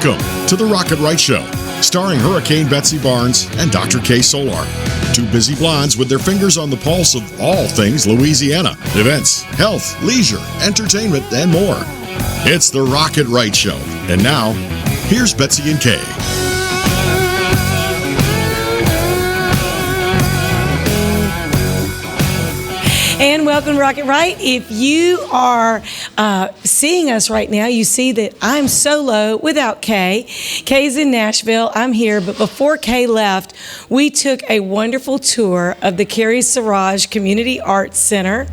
Welcome to the Rocket Right Show, starring Hurricane Betsy Barnes and Dr. K. Solar. Two busy blondes with their fingers on the pulse of all things Louisiana. Events, health, leisure, entertainment, and more. It's the Rocket Right Show. And now, here's Betsy and Kay. And welcome to Rocket Right. If you are seeing us right now, you see that I'm solo without Kay. Kay's in Nashville. I'm here. But before Kay left, we took a wonderful tour of the Rouge Community Arts Center.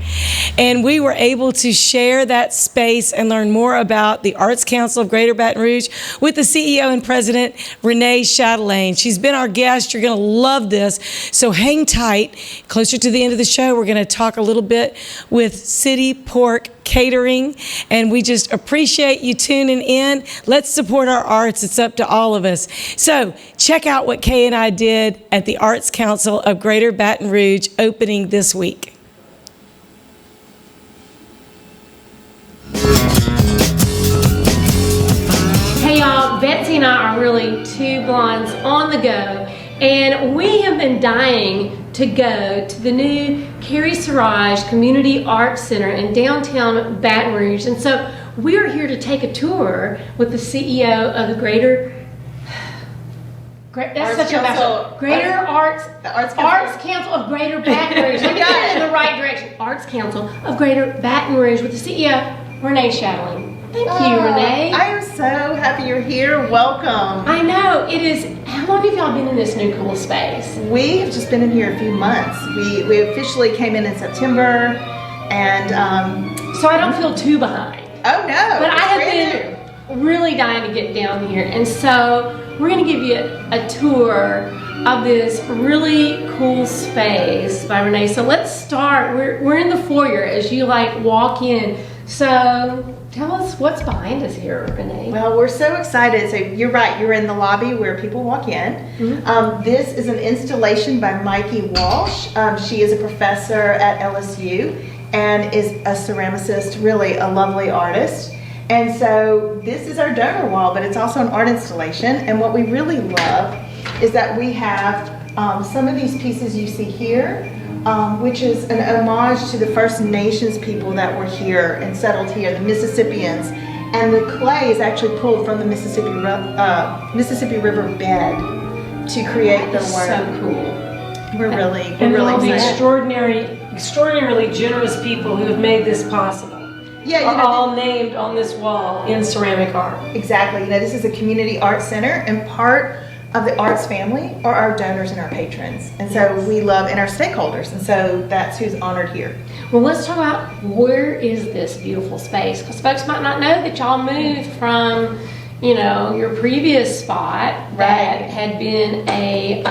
And we were able to share that space and learn more about the Arts Council of Greater Baton Rouge with the CEO and President, Renee Chatelain. She's been our guest. You're going to love this. So hang tight. Closer to the end of the show, we're going to talk a little bit with City Pork Catering, and we just appreciate you tuning in. Let's support our arts. It's up to all of us. So check out what Kay and I did at the Arts Council of Greater Baton Rouge opening this week. Hey y'all, Betsy and I are really two blondes on the go, and we have been dying to go to the new Rouge Community Arts Center in downtown Baton Rouge. And so we're here to take a tour with the CEO of the Greater Arts Council of Greater Baton Rouge. Let me get it in the right direction. Arts Council of Greater Baton Rouge with the CEO, Renee Chatelain. Thank you, Renee. I am so happy you're here. Welcome. I know. It is. How long have y'all been in this new cool space? We have just been in here a few months. We officially came in September, and so I don't feel too behind. Oh no! But I have been really dying to get down here, and so we're going to give you a tour of this really cool space by Renee. So let's start. We're in the foyer as you walk in. So tell us what's behind us here, Renee. Well, we're so excited. So you're right. You're in the lobby where people walk in. Mm-hmm. This is an installation by Mikey Walsh. She is a professor at LSU and is a ceramicist, really a lovely artist. And so this is our donor wall, but it's also an art installation. And what we really love is that we have some of these pieces you see here, which is an homage to the First Nations people that were here and settled here, the Mississippians. And the clay is actually pulled from the Mississippi River bed to create the work. So cool. We're really all excited. The extraordinarily generous people who have made this possible. Yeah, all named on this wall in ceramic art. Exactly. This is a community art center, and part of the arts family are our donors and our patrons. And so we love, and our stakeholders, and so that's who's honored here. Well, let's talk about where is this beautiful space, because folks might not know that y'all moved from, your previous spot that had been a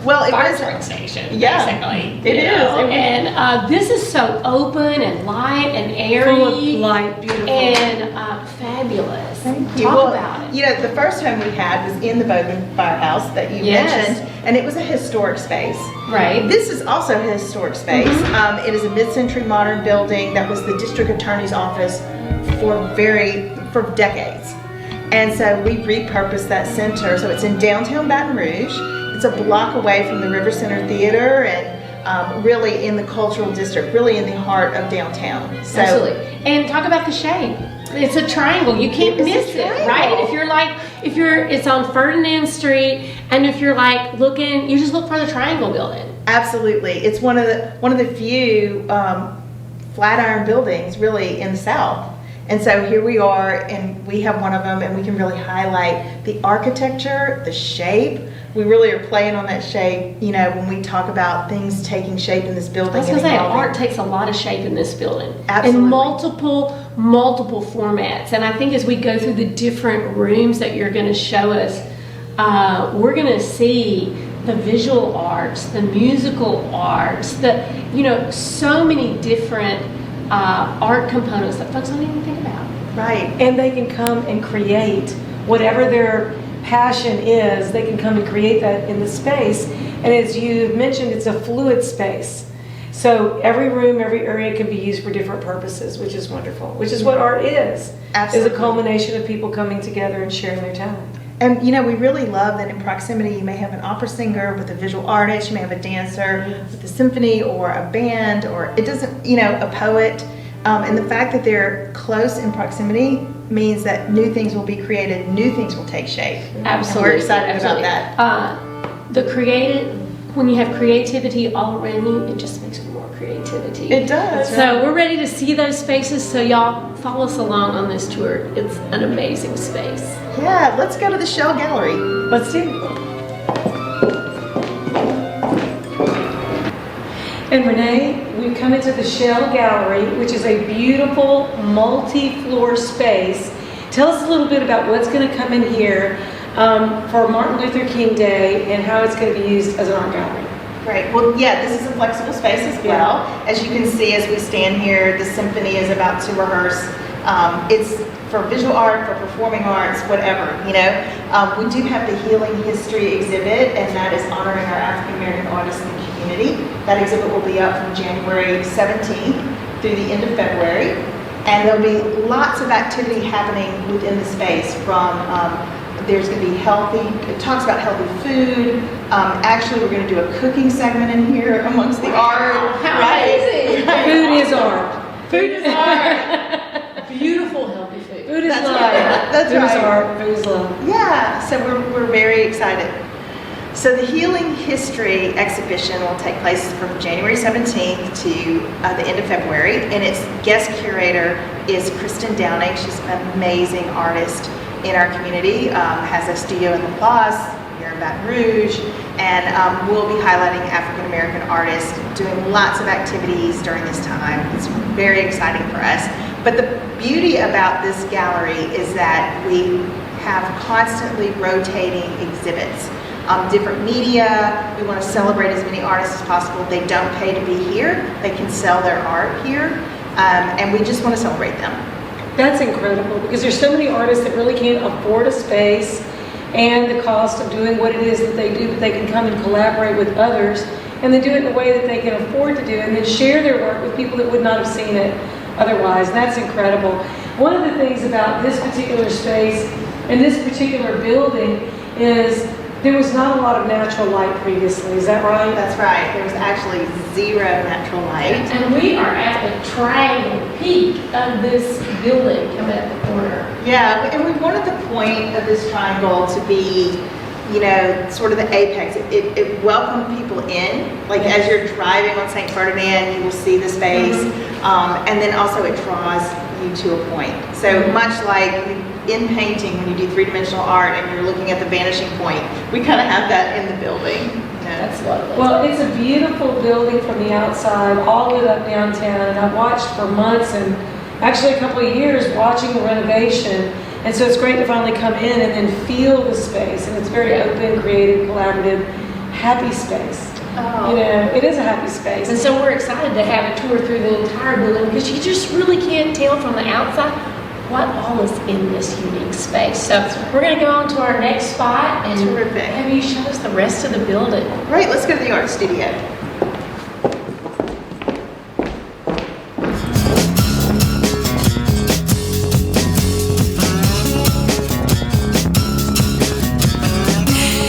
fire truck station, basically. It is. And this is so open and light and airy. Full of light, beautiful. And fabulous. Thank you. Talk about it. The first home we had was in the Boudin firehouse that you mentioned, and it was a historic space. Right. This is also a historic space. Mm-hmm. It is a mid-century modern building that was the district attorney's office for decades. And so we repurposed that center. So it's in downtown Baton Rouge. It's a block away from the River Center Theater and really in the cultural district, really in the heart of downtown. So, absolutely. And talk about the shape. It's a triangle. You can't miss it, right? It's on Ferdinand Street, and if you're looking, you just look for the triangle building. Absolutely. It's one of the few flat iron buildings really in the South. And so here we are, and we have one of them, and we can really highlight the architecture, the shape. We really are playing on that shape, when we talk about things taking shape in this building. I was going to say, art takes a lot of shape in this building. Absolutely. In multiple formats. And I think as we go through the different rooms that you're going to show us, we're going to see the visual arts, the musical arts, so many different art components that folks don't even think about. Right. And they can come and create whatever their passion is. They can come and create that in the space. And as you mentioned, it's a fluid space. So every room, every area can be used for different purposes, which is wonderful, which is what art is. Absolutely. Is a culmination of people coming together and sharing their talent. And we really love that in proximity you may have an opera singer with a visual artist, you may have a dancer with a symphony or a band, or it doesn't, a poet. And the fact that they're close in proximity means that new things will be created, new things will take shape. Absolutely. And we're excited about that. When you have creativity all around you, it just makes more creativity. It does. So we're ready to see those spaces, so y'all follow us along on this tour. It's an amazing space. Yeah, let's go to the Shell Gallery. Let's do it. And Renee, we've come into the Shell Gallery, which is a beautiful multi-floor space. Tell us a little bit about what's going to come in here for Martin Luther King Day and how it's going to be used as an art gallery. Right. Well, yeah, this is a flexible space as well. As you can see as we stand here, the symphony is about to rehearse. It's for visual art, for performing arts, whatever, We do have the Healing History exhibit, and that is honoring our African American artists in the community. That exhibit will be up from January 17th through the end of February. And there'll be lots of activity happening within the space from there's going to be it talks about healthy food. Actually, we're going to do a cooking segment in here amongst the art. How amazing! Food is art. Food is art. Beautiful, healthy food. Food is That's love. right. That's food right. is art. Food is love. Yeah, so we're very excited. So the Healing History exhibition will take place from January 17th to the end of February, and its guest curator is Kristen Downing. She's an amazing artist in our community, has a studio in La Place, here in Baton Rouge, and we'll be highlighting African American artists, doing lots of activities during this time. It's very exciting for us. But the beauty about this gallery is that we have constantly rotating exhibits. Different media, we want to celebrate as many artists as possible. They don't pay to be here, they can sell their art here, and we just want to celebrate them. That's incredible because there's so many artists that really can't afford a space and the cost of doing what it is that they do, but they can come and collaborate with others and then do it in a way that they can afford to do and then share their work with people that would not have seen it otherwise. And that's incredible. One of the things about this particular space and this particular building is there was not a lot of natural light previously. Is that right? That's right. There was actually zero natural light. And we are at the triangle peak of this building coming at the corner. Yeah, and we wanted the point of this triangle to be, sort of the apex. It welcomed people in. Like as you're driving on St. Ferdinand, you will see the space. And then also it draws you to a point. So much like in painting, when you do three-dimensional art and you're looking at the vanishing point, we kind of have that in the building. That's lovely. Well, it's a beautiful building from the outside, all lit up downtown, and I've watched for months and actually a couple of years watching the renovation. And so it's great to finally come in and then feel the space. And it's very open, creative, collaborative, happy space. Oh. It is a happy space. And so we're excited to have a tour through the entire building because you just really can't tell from the outside what all is in this unique space. So we're going to go on to our next spot and Terrific. have you show us the rest of the building. Right, let's go to the art studio.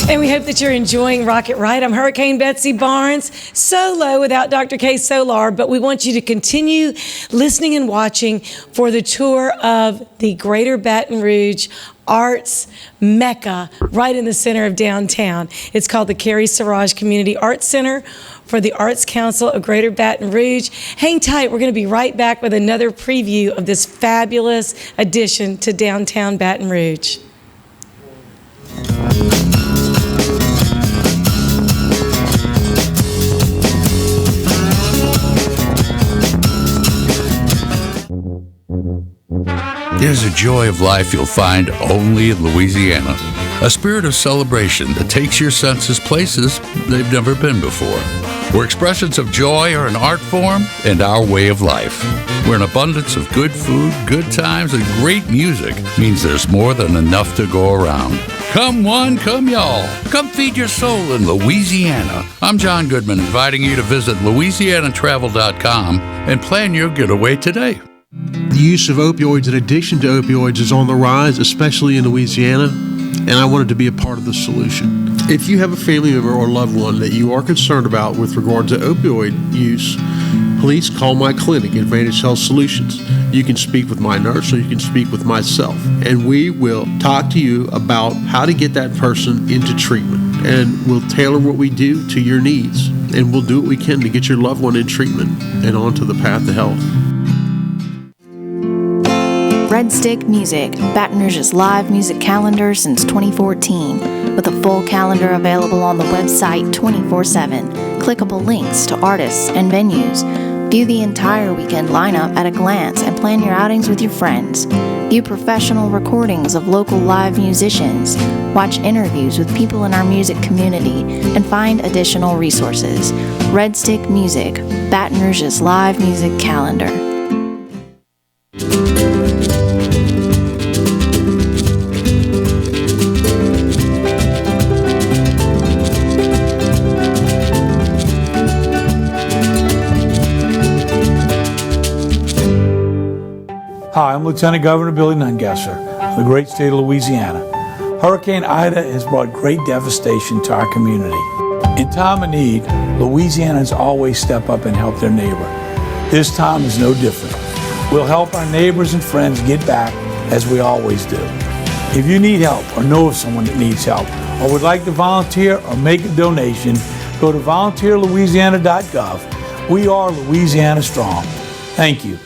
And we hope that you're enjoying Rocket Right. I'm Hurricane Betsy Barnes, solo without Dr. K. Solar, but we want you to continue listening and watching for the tour of the Greater Baton Rouge Arts Mecca right in the center of downtown. It's called the Carrie Saurage Community Arts Center for the Arts Council of Greater Baton Rouge. Hang tight. We're going to be right back with another preview of this fabulous addition to downtown Baton Rouge. There's a joy of life you'll find only in Louisiana. A spirit of celebration that takes your senses places they've never been before. Where expressions of joy are an art form and our way of life. Where an abundance of good food, good times, and great music means there's more than enough to go around. Come one, come y'all. Come feed your soul in Louisiana. I'm John Goodman, inviting you to visit LouisianaTravel.com and plan your getaway today. The use of opioids and addiction to opioids is on the rise, especially in Louisiana, and I wanted to be a part of the solution. If you have a family member or loved one that you are concerned about with regard to opioid use, please call my clinic, Advantage Health Solutions. You can speak with my nurse or you can speak with myself, and we will talk to you about how to get that person into treatment, and we'll tailor what we do to your needs, and we'll do what we can to get your loved one in treatment and onto the path to health. Red Stick Music, Baton Rouge's live music calendar since 2014, with a full calendar available on the website 24/7, clickable links to artists and venues. View the entire weekend lineup at a glance and plan your outings with your friends. View professional recordings of local live musicians, watch interviews with people in our music community, and find additional resources. Red Stick Music, Baton Rouge's live music calendar. Hi, I'm Lieutenant Governor Billy Nungesser of the great state of Louisiana. Hurricane Ida has brought great devastation to our community. In time of need, Louisianans always step up and help their neighbor. This time is no different. We'll help our neighbors and friends get back as we always do. If you need help or know of someone that needs help or would like to volunteer or make a donation, go to volunteerlouisiana.gov. We are Louisiana Strong. Thank you.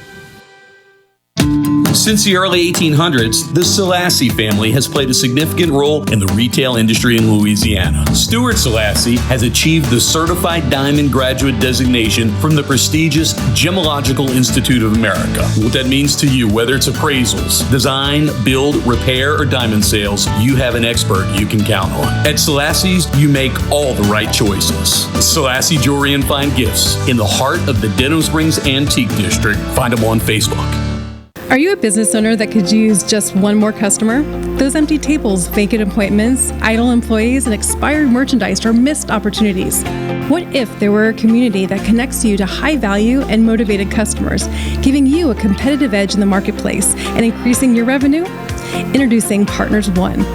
Since the early 1800s, the Selassie family has played a significant role in the retail industry in Louisiana. Stuart Selassie has achieved the Certified Diamond Graduate designation from the prestigious Gemological Institute of America. What that means to you, whether it's appraisals, design, build, repair, or diamond sales, you have an expert you can count on. At Selassie's, you make all the right choices. Selassie Jewelry and Fine Gifts in the heart of the Denham Springs Antique District. Find them on Facebook. Are you a business owner that could use just one more customer? Those empty tables, vacant appointments, idle employees, and expired merchandise are missed opportunities. What if there were a community that connects you to high value and motivated customers, giving you a competitive edge in the marketplace and increasing your revenue? Introducing Partners One.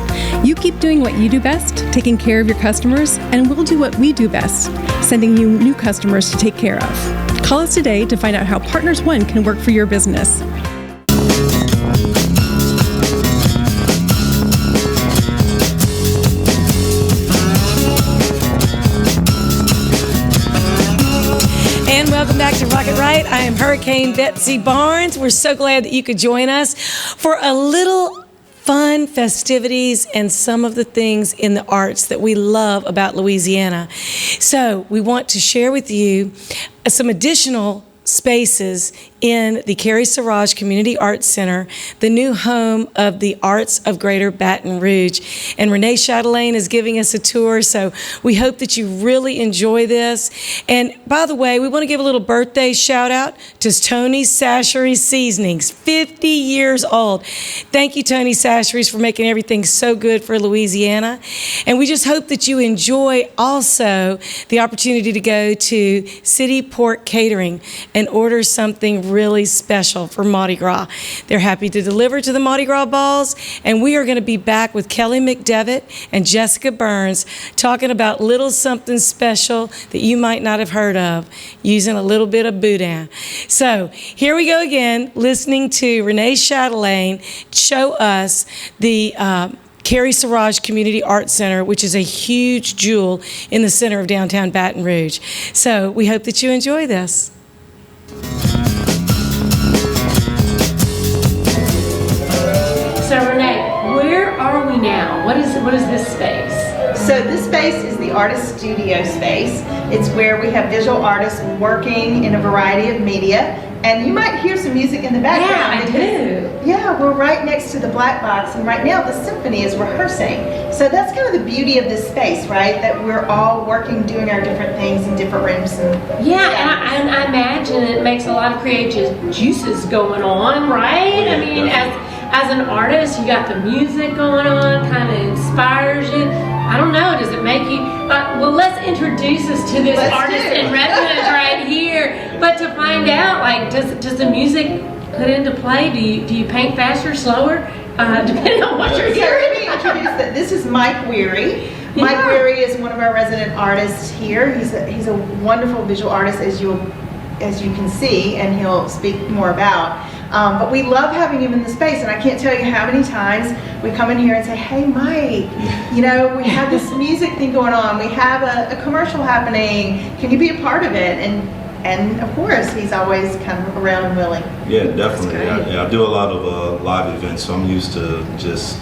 You keep doing what you do best, taking care of your customers, and we'll do what we do best, sending you new customers to take care of. Call us today to find out how Partners One can work for your business. Welcome back to Rocket Right. I am Hurricane Betsy Barnes. We're so glad that you could join us for a little fun festivities and some of the things in the arts that we love about Louisiana. So we want to share with you some additional spaces in the Carrie Saurage Community Arts Center, the new home of the arts of Greater Baton Rouge. And Renee Chatelaine is giving us a tour, so we hope that you really enjoy this. And by the way, we want to give a little birthday shout out to Tony Sachery Seasonings, 50 years old. Thank you, Tony Sachery, for making everything so good for Louisiana. And we just hope that you enjoy also the opportunity to go to City Port Catering and order something really special for Mardi Gras. They're happy to deliver to the Mardi Gras balls, and we are going to be back with Kelly McDevitt and Jessica Burns talking about little something special that you might not have heard of, using a little bit of Boudin. So here we go again, listening to Renee Chatelaine show us the Carrie Saurage Community Arts Center, which is a huge jewel in the center of downtown Baton Rouge. So we hope that you enjoy this. So Renee, where are we now? What is this space? So this space is the artist studio space. It's where we have visual artists working in a variety of media. And you might hear some music in the background. Yeah, I do. Yeah, we're right next to the black box, and right now the symphony is rehearsing. So that's kind of the beauty of this space, right? That we're all working, doing our different things in different rooms. Yeah, and I imagine it makes a lot of creative juices going on, right? I mean, as an artist, you got the music going on, kind of inspires you. I don't know, does it make you, well, let's introduce us to this artist in residence right here. But to find out, like, does the music put into play? Do you paint faster, slower, depending on what you're hearing? Let me introduce that. This is Mike Weary. Mike Weary is one of our resident artists here. He's a wonderful visual artist, as you can see, and he'll speak more about. But we love having him in the space, and I can't tell you how many times we come in here and say, hey Mike, you know, we have this music thing going on, we have a commercial happening, can you be a part of it? And of course, he's always kind of around and willing. Yeah, definitely. I do a lot of live events, so I'm used to just,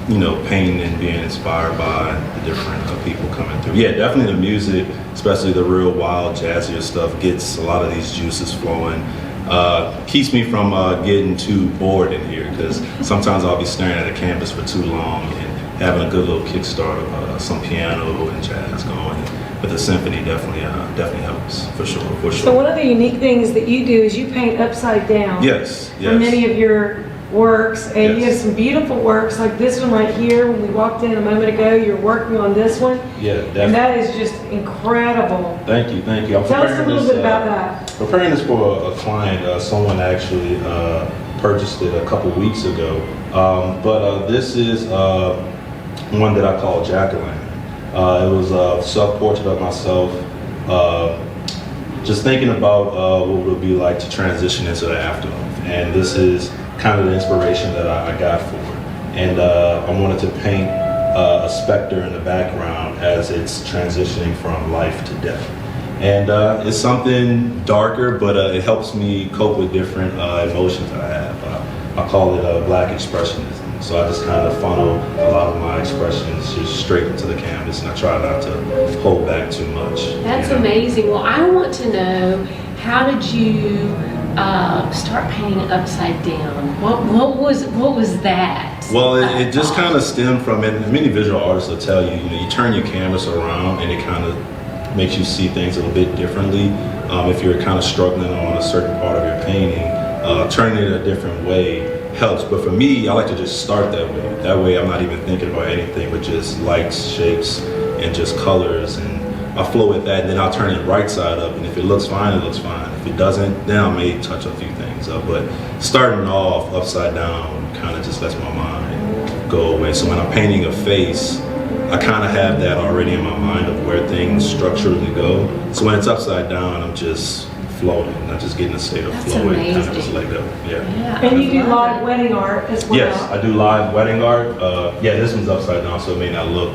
you know, painting and being inspired by the different people coming through. Yeah, definitely the music, especially the real wild, jazzier stuff, gets a lot of these juices flowing. Keeps me from getting too bored in here, because sometimes I'll be staring at a canvas for too long, and having a good little kickstart of some piano and jazz going. But the symphony definitely helps, for sure. So one of the unique things that you do is you paint upside down. Yes. For many of your works, and you have some beautiful works like this one right here. When we walked in a moment ago, you're working on this one. Yeah, definitely. And that is just incredible. Thank you. Tell us a little bit about that. Preparing this for a client, someone actually purchased it a couple weeks ago. But this is one that I call Jack-O-Lantern. It was a self-portrait of myself, just thinking about what it would be like to transition into the afterlife. And this is kind of the inspiration that I got for it. And I wanted to paint a specter in the background as it's transitioning from life to death. And it's something darker, but it helps me cope with different emotions that I have. I call it Black expressionism. So I just kind of funnel a lot of my expressions just straight into the canvas, and I try not to hold back too much. That's amazing. Well, I want to know, how did you start painting upside down? What was that? Well, it just kind of stemmed from it. Many visual artists will tell you, you turn your canvas around and it kind of makes you see things a little bit differently. If you're kind of struggling on a certain part of your painting, turning it a different way helps. But for me, I like to just start that way. That way I'm not even thinking about anything but just lights, shapes, and just colors. And I flow with that, and then I'll turn it right side up. And if it looks fine, it looks fine. If it doesn't, then I may touch a few things up. But starting off upside down kind of just lets my mind go away. So when I'm painting a face, I kind of have that already in my mind of where things structurally go. So when it's upside down, I'm just floating, not just getting a state of flow and kind of just let go. Yeah. And you do live wedding art as well. Yes, I do live wedding art. Yeah, this one's upside down, so it may not look,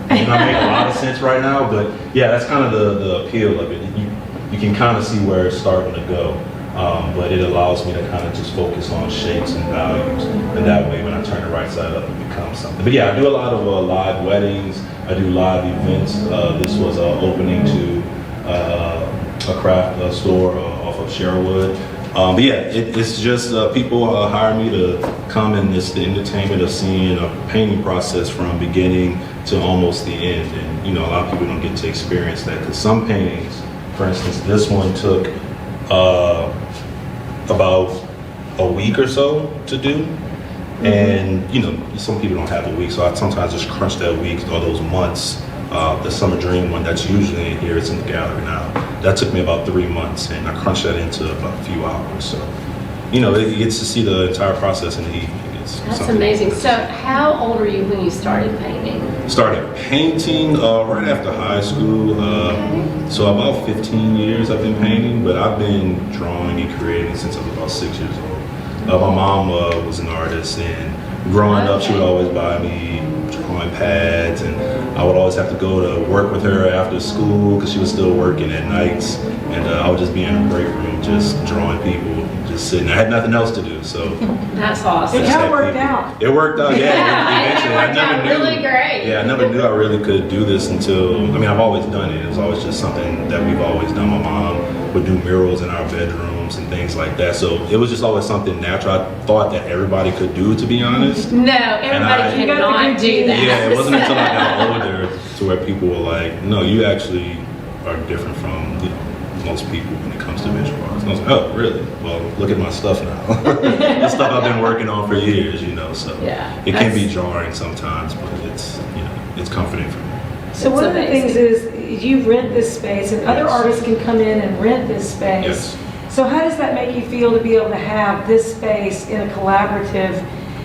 it not make a lot of sense right now, but yeah, that's kind of the appeal of it. You can kind of see where it's starting to go, but it allows me to kind of just focus on shapes and values, and that way when I turn it right side up, it becomes something. But yeah, I do a lot of live weddings. I do live events. This was opening to a craft store off of Sherwood. But yeah, it's just people hire me to come, and it's the entertainment of seeing a painting process from beginning to almost the end. And a lot of people don't get to experience that, because some paintings, for instance, this one took about a week or so to do. And some people don't have a week, so I sometimes just crunch that week or those months. The Summer Dream one that's usually in here, it's in the gallery now. That took me about 3 months, and I crunched that into about a few hours. So, it gets to see the entire process in the evening. That's amazing. So, how old were you when you started painting? Started painting right after high school. So about 15 years I've been painting, but I've been drawing and creating since I was about 6 years old. My mom was an artist, and growing up, she would always buy me drawing pads, and I would always have to go to work with her after school because she was still working at nights, and I would just be in a break room just drawing people, just sitting. I had nothing else to do, so that's awesome. It kind of worked out. It worked out, yeah. Eventually, it worked out really great. Yeah, I never knew I really could do this until, I've always done it. It was always just something that we've always done. My mom would do murals in our bedrooms and things like that, so it was just always something natural. I thought that everybody could do, to be honest. No, everybody cannot do that. Yeah, it wasn't until I got older to where people were like, no, you actually are different from most people when it comes to visual arts. And I was like, oh, really? Well, look at my stuff now. The stuff I've been working on for years, so it can be jarring sometimes, but it's comforting for me. So one of the things is you rent this space, and other artists can come in and rent this space. Yes. So how does that make you feel to be able to have this space in a collaborative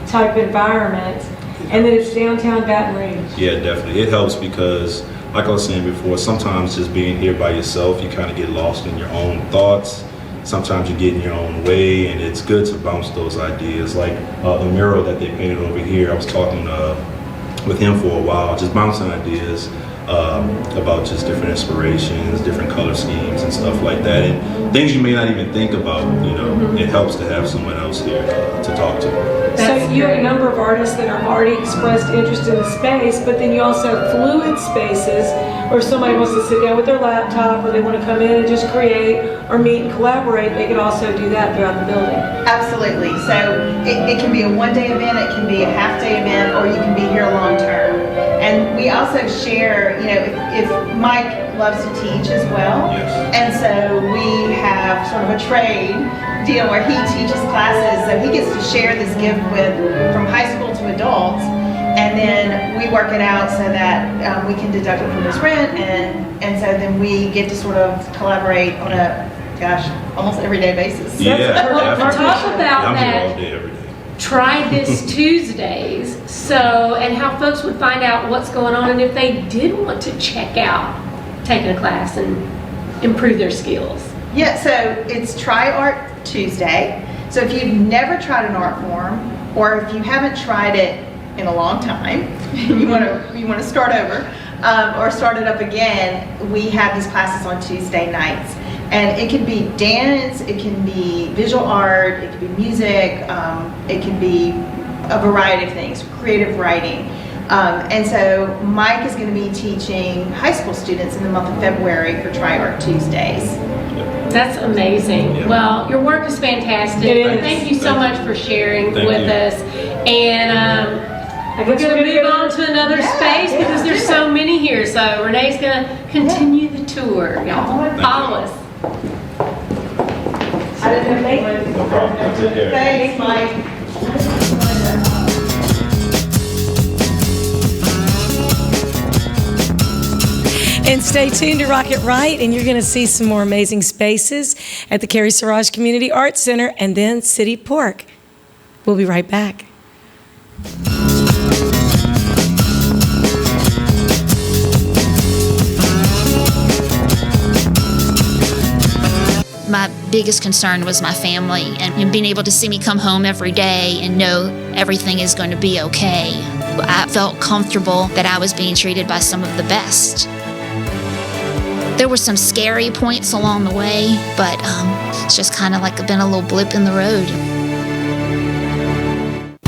type environment, and that it's downtown Baton Rouge? Yeah, definitely. It helps because, like I was saying before, sometimes just being here by yourself, you kind of get lost in your own thoughts. Sometimes you get in your own way, and it's good to bounce those ideas. Like the mural that they painted over here, I was talking with him for a while, just bouncing ideas about just different inspirations, different color schemes and stuff like that, and things you may not even think about. It helps to have someone else here to talk to. So you have a number of artists that are already expressed interest in the space, but then you also have fluid spaces where if somebody wants to sit down with their laptop, or they want to come in and just create or meet and collaborate, they can also do that throughout the building. Absolutely. So it can be a one-day event, it can be a half-day event, or you can be here long-term. And we also share, if Mike loves to teach as well, and so we have sort of a trade deal where he teaches classes, so he gets to share this gift from high school to adults, and then we work it out so that we can deduct it from his rent, and so then we get to sort of collaborate on almost everyday basis. Yeah, Well, talk about I'm here that. all day, every day. Try this Tuesdays, and how folks would find out what's going on, and if they did want to check out taking a class and improve their skills. Yeah, so it's Try Art Tuesday. So if you've never tried an art form, or if you haven't tried it in a long time, you want to start over, or start it up again, we have these classes on Tuesday nights. And it can be dance, it can be visual art, it can be music, it can be a variety of things, creative writing. And so Mike is going to be teaching high school students in the month of February for Try Art Tuesdays. That's amazing. Yeah. Well, your work is fantastic. It is. Thank you so much for sharing Thank with you. us. And we're going to move on to another space because there's so many here. So Renee's going to continue the tour. Y'all follow us. I didn't know. No problem. I'll take care. Thanks, Mike. And stay tuned to Rock It Right, and you're going to see some more amazing spaces at the Carrie Siraj Community Arts Center and then City Park. We'll be right back. My biggest concern was my family and being able to see me come home every day and know everything is going to be okay. I felt comfortable that I was being treated by some of the best. There were some scary points along the way, but it's just kind of like been a little blip in the road.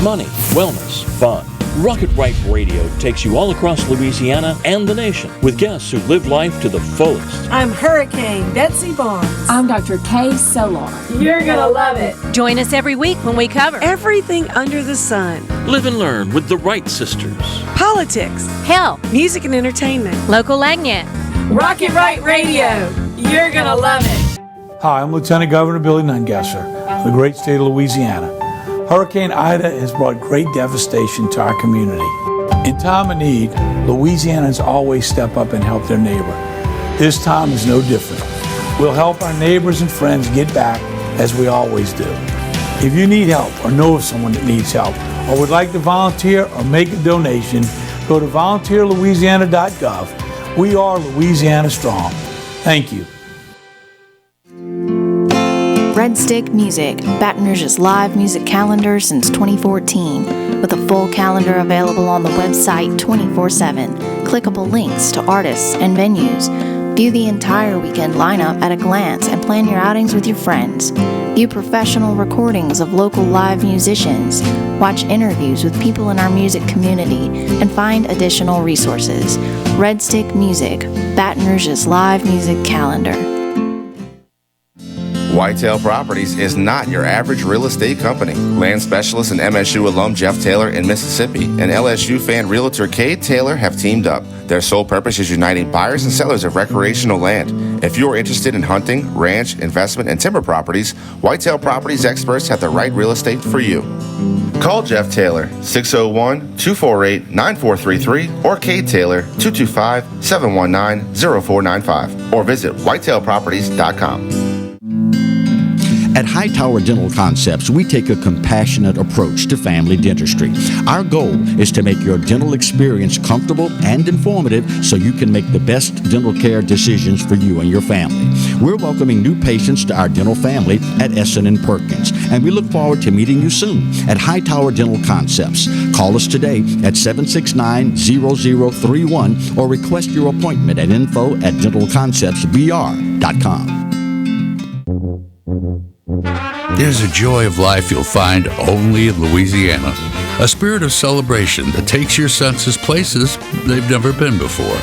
Money, wellness, fun. Rocket Right Radio takes you all across Louisiana and the nation with guests who live life to the fullest. I'm Hurricane Betsy Barnes. I'm Dr. Kay Solar. You're going to love it. Join us every week when we cover Everything under the sun. Live and learn with the Wright sisters. Politics. health, Music and entertainment. local agnet. Rock It Right Radio. You're going to love it. Hi, I'm Lieutenant Governor Billy Nungesser of the great state of Louisiana. Hurricane Ida has brought great devastation to our community. In time of need, Louisianans always step up and help their neighbor. This time is no different. We'll help our neighbors and friends get back as we always do. If you need help or know of someone that needs help or would like to volunteer or make a donation, go to volunteerlouisiana.gov. We are Louisiana Strong. Thank you. Red Stick Music, Baton Rouge's live music calendar since 2014, with a full calendar available on the website 24/7. Clickable links to artists and venues. View the entire weekend lineup at a glance and plan your outings with your friends. View professional recordings of local live musicians. Watch interviews with people in our music community and find additional resources. Red Stick Music, Baton Rouge's live music calendar. Whitetail Properties is not your average real estate company. Land specialist and MSU alum Jeff Taylor in Mississippi and LSU fan realtor Cade Taylor have teamed up. Their sole purpose is uniting buyers and sellers of recreational land. If you are interested in hunting, ranch, investment, and timber properties, Whitetail Properties experts have the right real estate for you. Call Jeff Taylor, 601-248-9433, or Cade Taylor, 225-719-0495, or visit whitetailproperties.com. At Hightower Dental Concepts, we take a compassionate approach to family dentistry. Our goal is to make your dental experience comfortable and informative so you can make the best dental care decisions for you and your family. We're welcoming new patients to our dental family at Essen & Perkins, and we look forward to meeting you soon at Hightower Dental Concepts. Call us today at 769-0031 or request your appointment at info@dentalconceptsbr.com. There's a joy of life you'll find only in Louisiana. A spirit of celebration that takes your senses places they've never been before.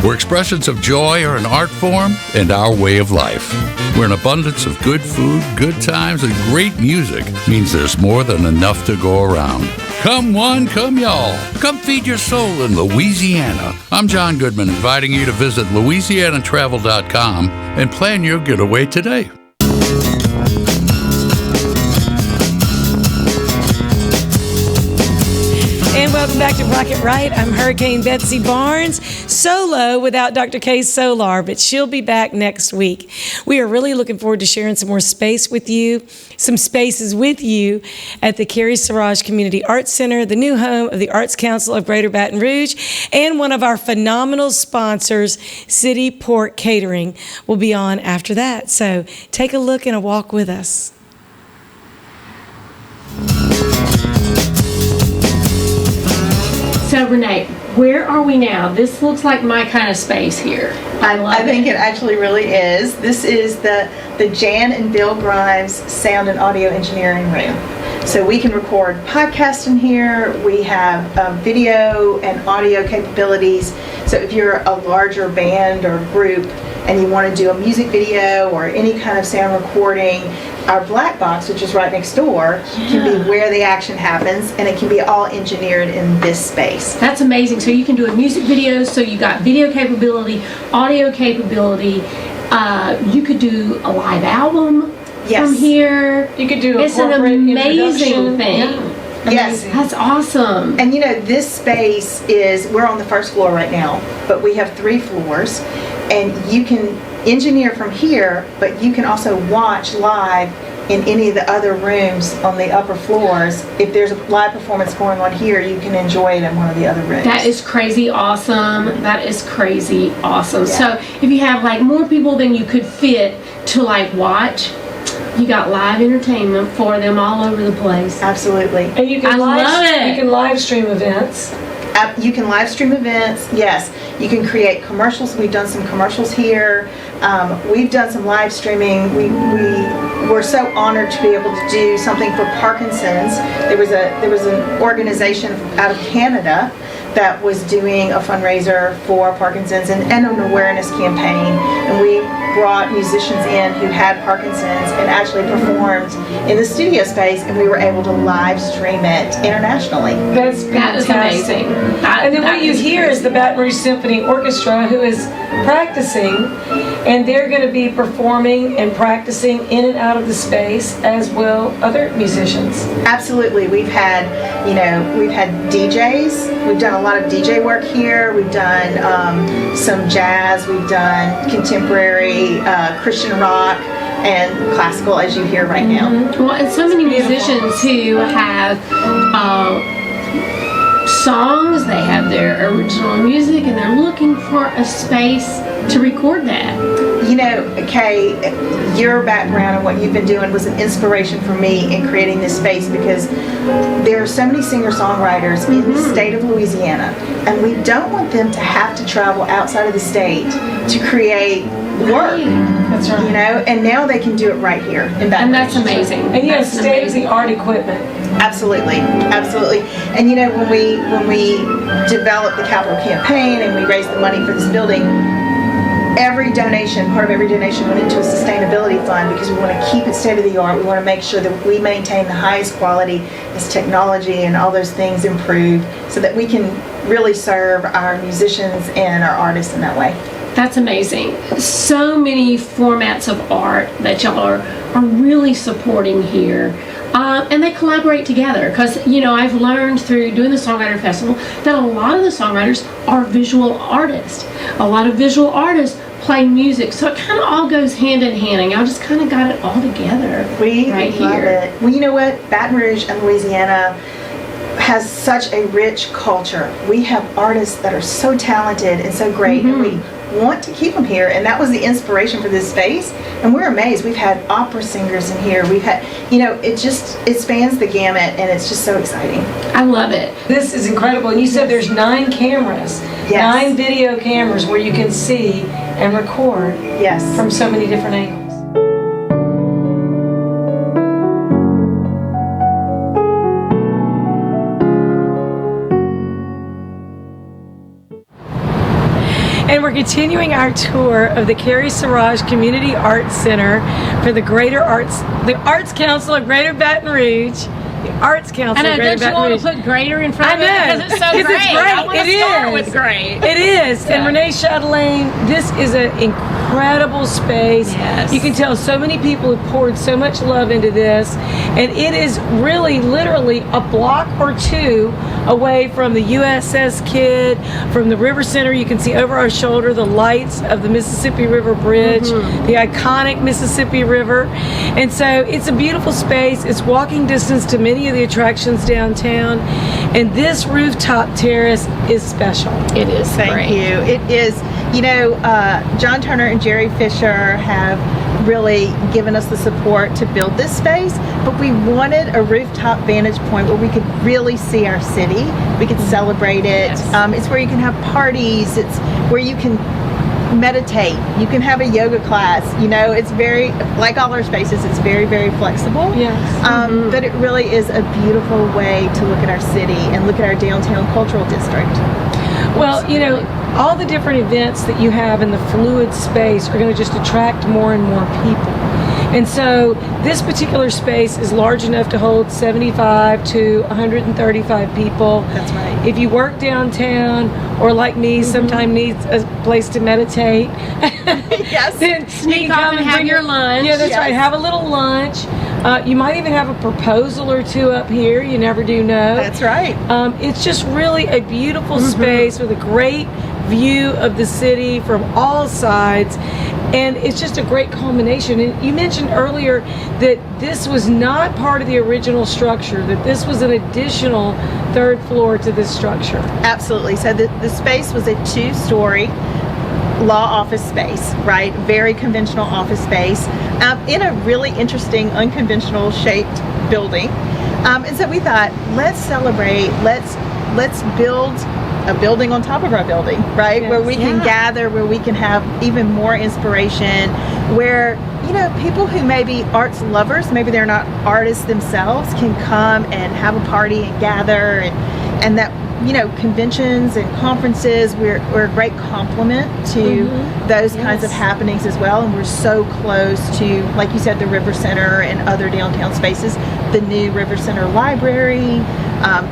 Where expressions of joy are an art form and our way of life. Where an abundance of good food, good times, and great music means there's more than enough to go around. Come one, come y'all. Come feed your soul in Louisiana. I'm John Goodman, inviting you to visit LouisianaTravel.com and plan your getaway today. And welcome back to Rocket Right. I'm Hurricane Betsy Barnes, solo without Dr. Kay Solar, but she'll be back next week. We are really looking forward to sharing some more spaces with you at the Carrie Saurage Community Arts Center, the new home of the Arts Council of Greater Baton Rouge, and one of our phenomenal sponsors, City Port Catering, will be on after that. So take a look and a walk with us. So Renee, where are we now? This looks like my kind of space here. I think it actually really is. This is the Jan and Bill Grimes Sound and Audio Engineering Room. So we can record podcasts in here. We have video and audio capabilities. So if you're a larger band or group and you want to do a music video or any kind of sound recording, our black box, which is right next door, can be where the action happens, and it can be all engineered in this space. That's amazing. So you can do a music video, so you got video capability, audio capability. You could do a live album from here. You could do It's an amazing thing. Yeah. Yes. That's awesome. And this space we're on the first floor right now, but we have 3 floors, and you can engineer from here, but you can also watch live in any of the other rooms on the upper floors. If there's a live performance going on here, you can enjoy it in one of the other rooms. That is crazy awesome. That is crazy awesome. Yeah. So if you have more people than you could fit to watch, you got live entertainment for them all over the place. Absolutely. And you can love it. You can live stream events. You can live stream events, yes. You can create commercials. We've done some commercials here. We've done some live streaming. We're so honored to be able to do something for Parkinson's. There was an organization out of Canada that was doing a fundraiser for Parkinson's and an awareness campaign. And we brought musicians in who had Parkinson's and actually performed in the studio space, and we were able to live stream it internationally. That is amazing. And then what you hear is the Baton Rouge Symphony Orchestra, who is practicing, and they're going to be performing and practicing in and out of the space, as will other musicians. Absolutely. We've had DJs. We've done a lot of DJ work here. We've done some jazz. We've done contemporary Christian rock and classical, as you hear right now. Well, and so many musicians who have songs, they have their original music, and they're looking for a space to record that. Kay, your background and what you've been doing was an inspiration for me in creating this space, because there are so many singer-songwriters in the state of Louisiana, and we don't want them to have to travel outside of the state to create work. That's right. And now they can do it right here in Baton Rouge. And that's amazing. And you have state-of-the-art equipment. Absolutely. And when we developed the capital campaign and we raised the money for this building, every donation, part of every donation went into a sustainability fund because we want to keep it state of the art. We want to make sure that we maintain the highest quality as technology and all those things improve so that we can really serve our musicians and our artists in that way. That's amazing. So many formats of art that y'all are really supporting here. And they collaborate together because, I've learned through doing the Songwriter Festival that a lot of the songwriters are visual artists. A lot of visual artists play music, so it kind of all goes hand in hand, and y'all just kind of got it all together right love here. It. Well, you know what? Baton Rouge and Louisiana has such a rich culture. We have artists that are so talented and so great, and we want to keep them here, and that was the inspiration for this space, and we're amazed. We've had opera singers in here. We've had, it spans the gamut, and it's just so exciting. I love it. This is incredible. And you said there's 9 cameras, 9 video cameras where you can see and record from so many different angles. And we're continuing our tour of the Carrie Saurage Community Arts Center for the Arts Council of Greater Baton Rouge. The Arts Council of Greater Baton Rouge. Don't you want to put greater in front of it? Because it's so great. It's great. I want to start with great. It is. And Renee Chatelaine, this is an incredible space. Yes. You can tell so many people have poured so much love into this. And it is really, literally a block or 2 away from the USS Kidd, from the River Center. You can see over our shoulder the lights of the Mississippi River Bridge, the iconic Mississippi River. And so it's a beautiful space. It's walking distance to many of the attractions downtown. And this rooftop terrace is special. It is. Thank you. It is. John Turner and Jerry Fisher have really given us the support to build this space, but we wanted a rooftop vantage point where we could really see our city. We could celebrate it. It's where you can have parties. It's where you can meditate. You can have a yoga class. It's very, like all our spaces, it's very, very flexible. Yes. But it really is a beautiful way to look at our city and look at our downtown cultural district. Well, all the different events that you have in the fluid space are going to just attract more and more people. And so this particular space is large enough to hold 75 to 135 people. That's right. If you work downtown or like me, sometimes needs a place to meditate, then Sneak off and have your lunch. Yeah, that's right. Have a little lunch. You might even have a proposal or 2 up here. You never do know. That's right. It's just really a beautiful space with a great view of the city from all sides, and it's just a great culmination. And you mentioned earlier that this was not part of the original structure, that this was an additional 3rd floor to this structure. Absolutely. So the space was a 2-story law office space, right? Very conventional office space in a really interesting, unconventional shaped building. And so we thought, let's celebrate, let's build a building on top of our building, right? Where we can gather, where we can have even more inspiration, where, people who may be arts lovers, maybe they're not artists themselves, can come and have a party and gather, and that, conventions and conferences, we're a great complement to those kinds of happenings as well. And we're so close to, like you said, the River Center and other downtown spaces, the new River Center Library.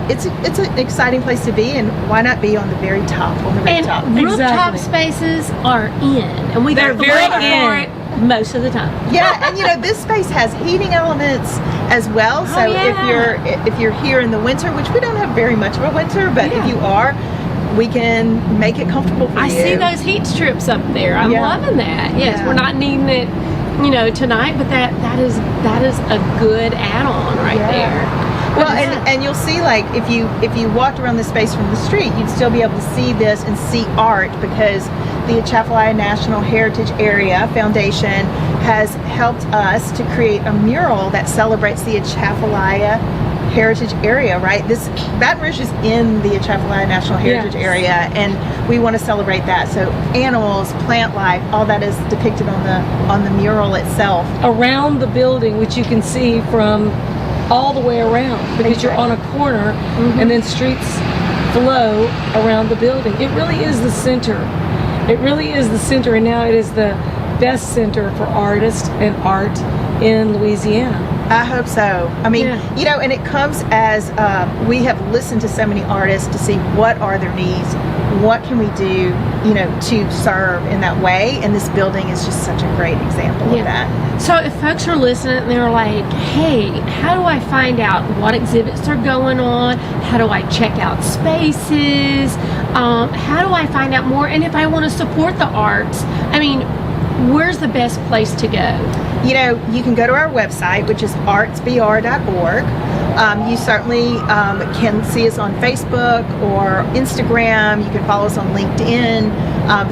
It's an exciting place to be, and why not be on the very top, on the rooftop? And rooftop spaces are in, and they're very in. For it most of the time. Yeah, and this space has heating elements as well. So if you're here in the winter, which we don't have very much of a winter, but if you are, we can make it comfortable for you. I see those heat strips up there. I'm loving that. Yes, we're not needing it, tonight, but that is a good add-on there. Well, and you'll see, like, if you walked around the space from the street, you'd still be able to see this and see art, because the Atchafalaya National Heritage Area Foundation has helped us to create a mural that celebrates the Atchafalaya Heritage Area, right? Baton Rouge is in the Atchafalaya National Heritage Area, and we want to celebrate that. So animals, plant life, all that is depicted on the mural itself. Around the building, which you can see from all the way around, because you're on a corner, and then streets flow around the building. It really is the center. It really is the center, and now it is the best center for artists and art in Louisiana. I hope so. I mean, you know, and it comes as we have listened to so many artists to see what are their needs, what can we do, you know, to serve in that way, and this building is just such a great example of that. So if folks are listening and they're like, hey, how do I find out what exhibits are going on? How do I check out spaces? How do I find out more? And if I want to support the arts, I mean, where's the best place to go? You know, you can go to our website, which is artsbr.org. You certainly can see us on Facebook or Instagram. You can follow us on LinkedIn.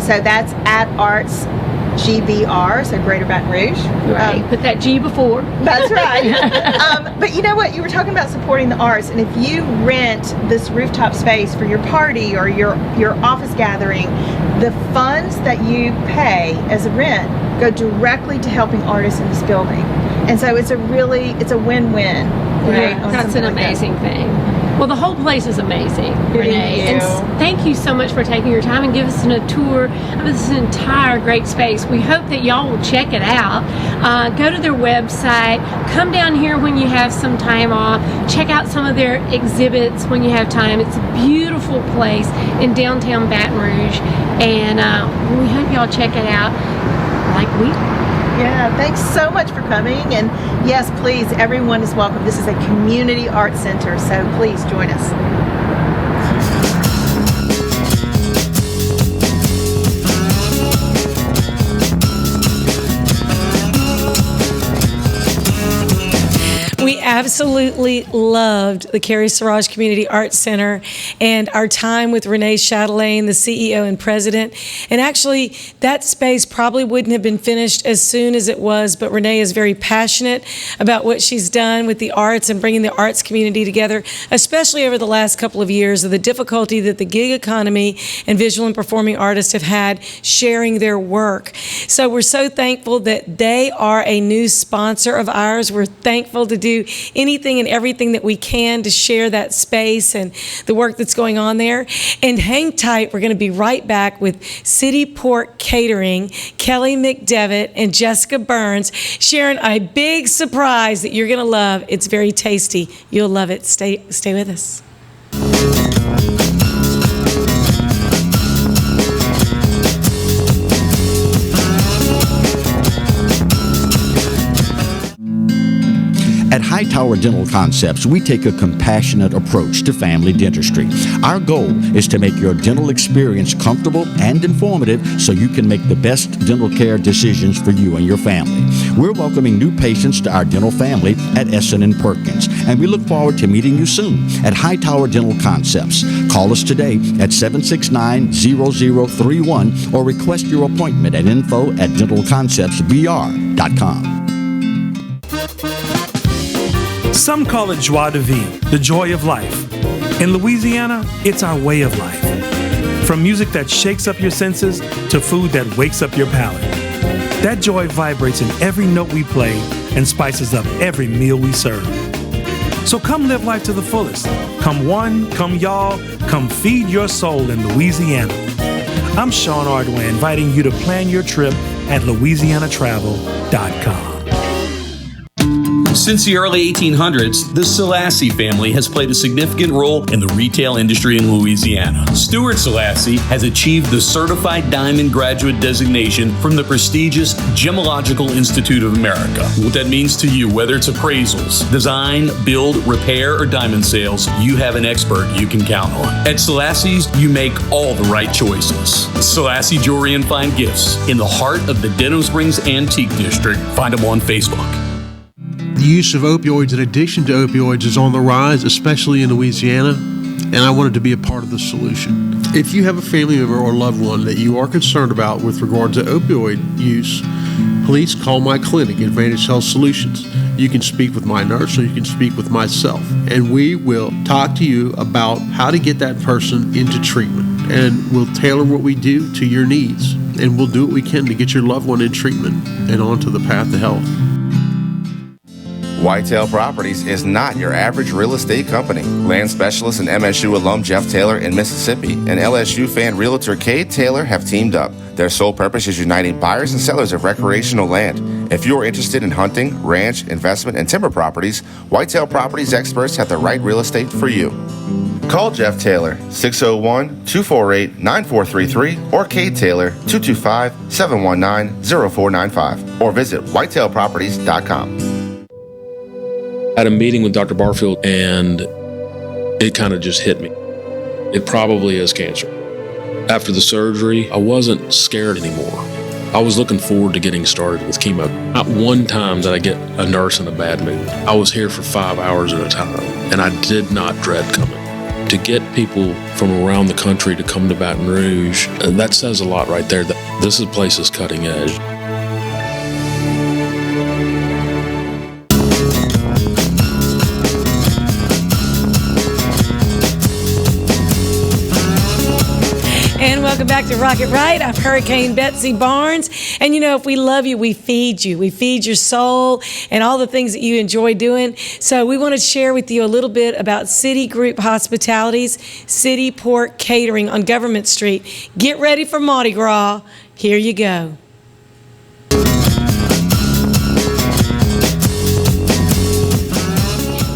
So that's at ArtsGBR, so Greater Baton Rouge. Right, put that G before. That's right. But you know what? You were talking about supporting the arts, and if you rent this rooftop space for your party or your office gathering, the funds that you pay as a rent go directly to helping artists in this building. And so it's a win-win. Right? Yeah, that's an amazing thing. Well, the whole place is amazing, Renee. And thank you so much for taking your time and giving us a tour of this entire great space. We hope that y'all will check it out. Go to their website. Come down here when you have some time off. Check out some of their exhibits when you have time. It's a beautiful place in downtown Baton Rouge. And we hope y'all check it out like we do. Yeah, thanks so much for coming. And yes, please, everyone is welcome. This is a community art center, so please join us. We absolutely loved the Carrie Siraj Community Arts Center and our time with Renee Chatelain, the CEO and president. And actually, that space probably wouldn't have been finished as soon as it was, but Renee is very passionate about what she's done with the arts and bringing the arts community together, especially over the last couple of years of the difficulty that the gig economy and visual and performing artists have had sharing their work. So we're so thankful that they are a new sponsor of ours. We're thankful to do anything and everything that we can to share that space and the work that's going on there. And hang tight, we're going to be right back with City Port Catering, Kelly McDevitt and Jessica Burns sharing a big surprise that you're going to love. It's very tasty. You'll love it. Stay with us. At Hightower Dental Concepts, we take a compassionate approach to family dentistry. Our goal is to make your dental experience comfortable and informative so you can make the best dental care decisions for you and your family. We're welcoming new patients to our dental family at Essen & Perkins, and we look forward to meeting you soon at Hightower Dental Concepts. Call us today at 769-0031 or request your appointment at info@dentalconceptsbr.com. Some call it joie de vivre, the joy of life. In Louisiana, it's our way of life. From music that shakes up your senses to food that wakes up your palate. That joy vibrates in every note we play and spices up every meal we serve. So come live life to the fullest. Come one, come y'all, come feed your soul in Louisiana. I'm Sean Ardway, inviting you to plan your trip at louisianatravel.com. Since the early 1800s, the Selassie family has played a significant role in the retail industry in Louisiana. Stuart Selassie has achieved the Certified Diamond Graduate designation from the prestigious Gemological Institute of America. What that means to you, whether it's appraisals, design, build, repair, or diamond sales, you have an expert you can count on. At Selassie's, you make all the right choices. Selassie Jewelry and Fine Gifts in the heart of the Denham Springs Antique District. Find them on Facebook. The use of opioids and addiction to opioids is on the rise, especially in Louisiana, and I wanted to be a part of the solution. If you have a family member or loved one that you are concerned about with regard to opioid use, please call my clinic, Advantage Health Solutions. You can speak with my nurse or you can speak with myself, and we will talk to you about how to get that person into treatment, and we'll tailor what we do to your needs, and we'll do what we can to get your loved one in treatment and onto the path to health. Whitetail Properties is not your average real estate company. Land specialist and MSU alum Jeff Taylor in Mississippi and LSU fan realtor Kay Taylor have teamed up. Their sole purpose is uniting buyers and sellers of recreational land. If you are interested in hunting, ranch, investment, and timber properties, Whitetail Properties experts have the right real estate for you. Call Jeff Taylor, 601-248-9433, or Kay Taylor, 225-719-0495, or visit whitetailproperties.com. I had a meeting with Dr. Barfield, and it kind of just hit me. It probably is cancer. After the surgery, I wasn't scared anymore. I was looking forward to getting started with chemo. Not one time did I get a nurse in a bad mood. I was here for 5 hours at a time, and I did not dread coming. To get people from around the country to come to Baton Rouge, that says a lot right there. This place is cutting edge. And welcome back to Rocket Right. I'm Hurricane Betsy Barnes. And you know, if we love you, we feed you. We feed your soul and all the things that you enjoy doing. So we want to share with you a little bit about City Group Hospitality's City Pork Catering on Government Street. Get ready for Mardi Gras. Here you go.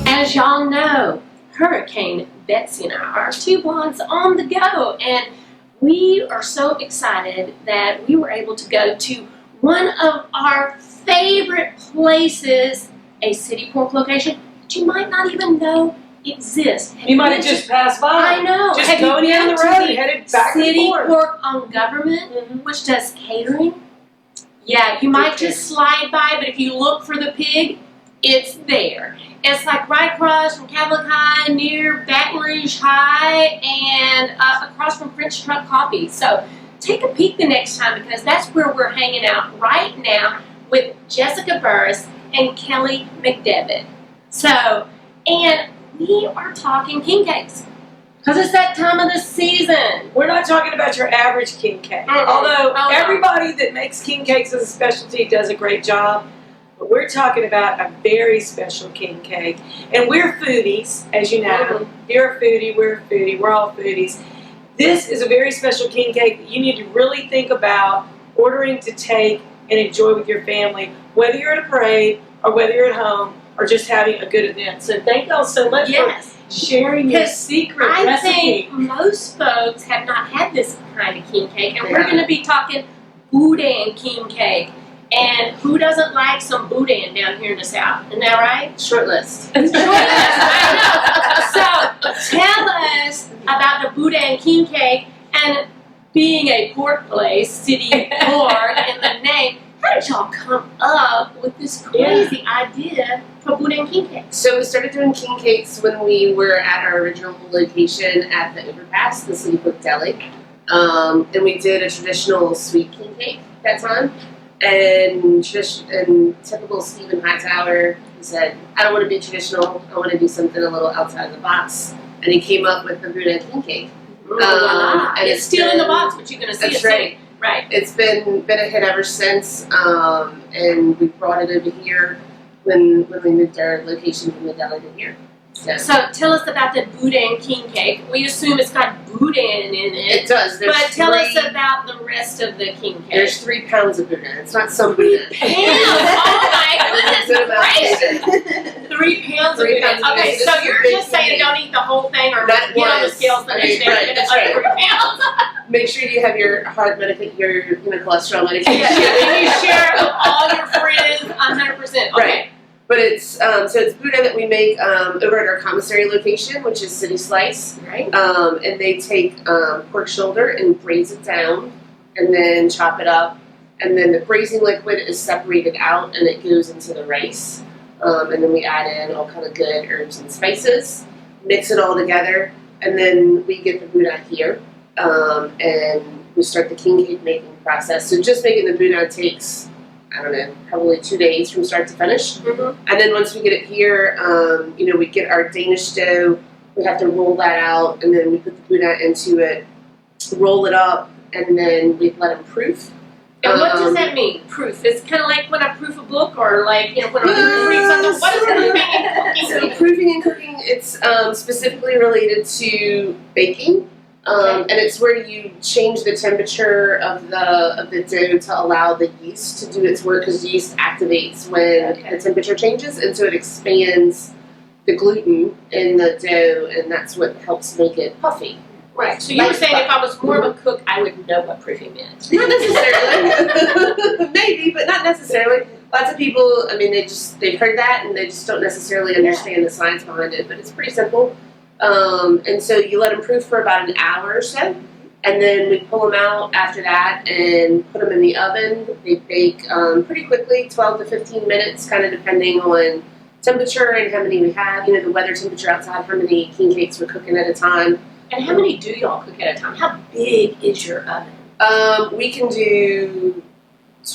As y'all know, Hurricane Betsy and I are two blondes on the go, and we are so excited that we were able to go to one of our favorite places, a City Pork location that you might not even know exists. You might have just passed by. I know. Just going down the road, headed back and City forth. Pork on Government, which does catering. Yeah, you might just slide by, but if you look for the pig, it's there. It's like right across from Cadillac High, near Baton Rouge High, and across from French Truck Coffee. So take a peek the next time, because that's where we're hanging out right now with Jessica Burris and Kelly McDevitt. So, and we are talking king cakes, because it's that time of the season. We're not talking about your average king cake. Although everybody that makes king cakes as a specialty does a great job. But we're talking about a very special king cake. And we're foodies, as you know. You're a foodie, we're a foodie, we're all foodies. This is a very special king cake that you need to really think about ordering to take and enjoy with your family, whether you're at a parade or whether you're at home or just having a good event. So thank y'all so much for sharing your secret recipe. I think most folks have not had this kind of king cake, and we're going to be talking Boudin king cake. And who doesn't like some Boudin down here in the South? Isn't that right? Short list. Short list, I know. So tell us about the Boudin king cake, and being a pork place, City Pork in the name, how did y'all come up with this crazy idea for Boudin king cake? So we started doing king cakes when we were at our original location at the overpass, the City Pork Deli. And we did a traditional sweet king cake that time. And typical Stephen Hightower, he said, I don't want to be traditional, I want to do something a little outside of the box. And he came up with the Boudin king cake. And it's still in the box, but you're going to see it. Right. Right. It's been a hit ever since, and we brought it over here when we moved our location from the deli to here. So tell us about the Boudin king cake. We assume it's got Boudin in it. It does. But tell us about the rest of the king cake. There's 3 pounds of Boudin. It's not some Boudin. 3 pounds? Oh my goodness gracious. 3 pounds of Boudin. Okay, so you're just saying don't eat the whole thing or get on the scales the next day and get 3 pounds. Make sure you have your heart medication, your cholesterol medication. Yeah, you share it with all your friends 100%. Okay. Right. But it's so it's Boudin that we make over at our commissary location, which is City Slice. Right. And they take pork shoulder and braise it down, and then chop it up, and then the braising liquid is separated out, and it goes into the rice. And then we add in all kind of good herbs and spices, mix it all together, and then we get the Boudin here, and we start the king cake making process. So just making the Boudin takes, I don't know, probably 2 days from start to finish. And then once we get it here, we get our Danish dough, we have to roll that out, and then we put the Boudin into it, roll it up, and then we let them proof And what does that mean? Proof. It's kind of like when I proof a book, or like when I proofread something. What is proofing and cooking? So proofing and cooking, it's specifically related to baking. And it's where you change the temperature of the dough to allow the yeast to do its work, because yeast activates when the temperature changes, and so it expands the gluten in the dough, and that's what helps make it puffy. Right. So you were saying if I was more of a cook, I would know what proofing meant. Not necessarily. Maybe, but not necessarily. Lots of people, I mean, they've heard that, and they just don't necessarily understand the science behind it, but it's pretty simple. And so you let them proof for about an hour or so, and then we pull them out after that and put them in the oven. They bake pretty quickly, 12 to 15 minutes, kind of depending on temperature and how many we have. The weather temperature outside, how many king cakes we're cooking at a time. And how many do y'all cook at a time? How big is your oven? We can do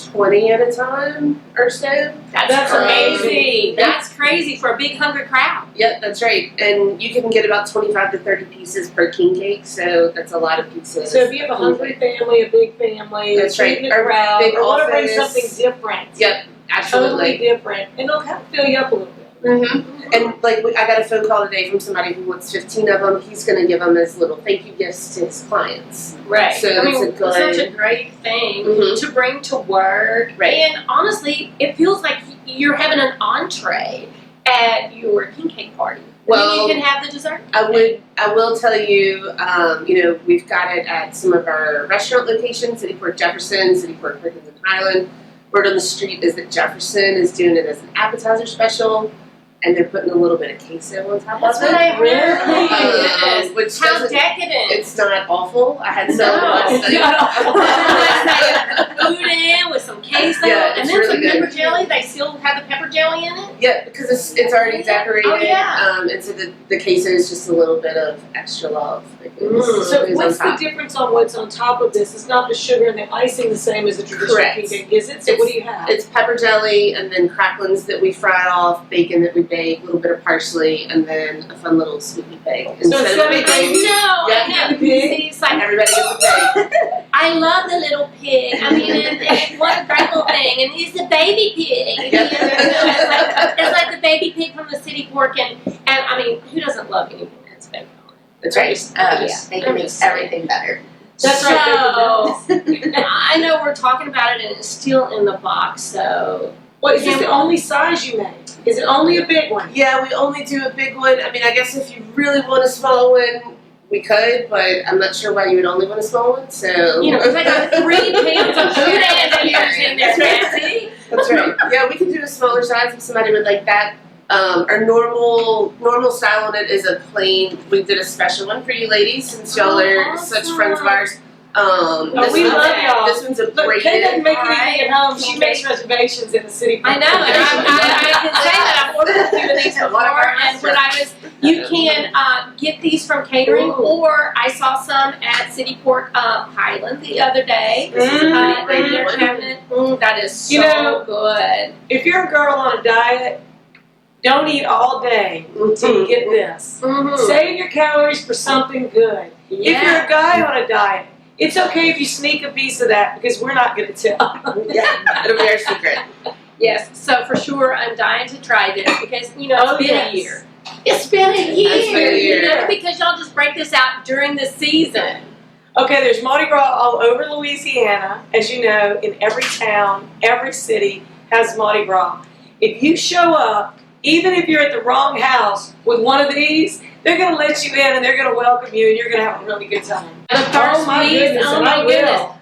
20 at a time or so. That's crazy. That's crazy for a big hungry crowd. Yep, that's right. And you can get about 25 to 30 pieces per king cake, so that's a lot of pieces. So if you have a hungry family, a big family, that's right, a crowd, big or want to bring office. something different. Yep, absolutely. Totally different. And it'll kind of fill you up a little bit. Mm-hmm. And I got a phone call today from somebody who wants 15 of them. He's going to give them as little thank you gifts to his clients. Right. So it's such a great thing to bring to work. Right. And honestly, it feels like you're having an entree at your king cake party. Well, you can have the dessert. I will tell you, we've got it at some of our restaurant locations, City Port Jefferson, City Port Perkins and Highland. Word on the street is that Jefferson is doing it as an appetizer special, and they're putting a little bit of queso on top That's of it. what I heard. Which How decadent. It's not awful. I had some last night. Boudin with some queso, Yeah, and it's then really some good. pepper jelly. They still have the pepper jelly in it? Yeah, because it's already decorated. Oh, yeah. And so the queso is just a little bit of extra love. So what's the difference on what's on top of this? It's not the sugar and the icing the same as the traditional Correct. king cake, is it? So what do you have? It's pepper jelly, and then cracklings that we fry off, bacon that we bake, a little bit of parsley, and then a fun little sweetie pig. So instead of bacon, I know. See, it's like everybody gets a pig. I love the little pig. I mean, and what a great little thing. And he's the baby pig. It's like the baby pig from the city pork, and I mean, who doesn't love anything that's bacon on it? That's right. Bacon makes everything better. That's right. So, I know we're talking about it, and it's still in the box. So, Is this the only size you make? Is it only a big one? Yeah, we only do a big one. I mean, I guess if you really want a small one, we could, but I'm not sure why you would only want a small one. So because I got 3 pans of food in there. That's right. Yeah, we can do a smaller size if somebody would like that. Our normal style on it is a plain. We did a special one for you ladies since y'all are such friends of ours. We love y'all. This one's a braided. Kay doesn't make anything at home. She makes reservations in the city. I know, and I can say that I've ordered a few of these before, and when you can get these from Catering, or I saw some at City Port Highland the other day. Their cabinet, that is so good. If you're a girl on a diet, don't eat all day until you get this. Save your calories for something good. If you're a guy on a diet, it's okay if you sneak a piece of that, because we're not going to tell. It'll be our secret. Yes, so for sure, I'm dying to try this because it's been a year. It's been a year. Because y'all just break this out during the season. Okay, there's Mardi Gras all over Louisiana. As you know, in every town, every city has Mardi Gras. If you show up, even if you're at the wrong house with one of these, they're going to let you in and they're going to welcome you and you're going to have a really good time. Oh my goodness, I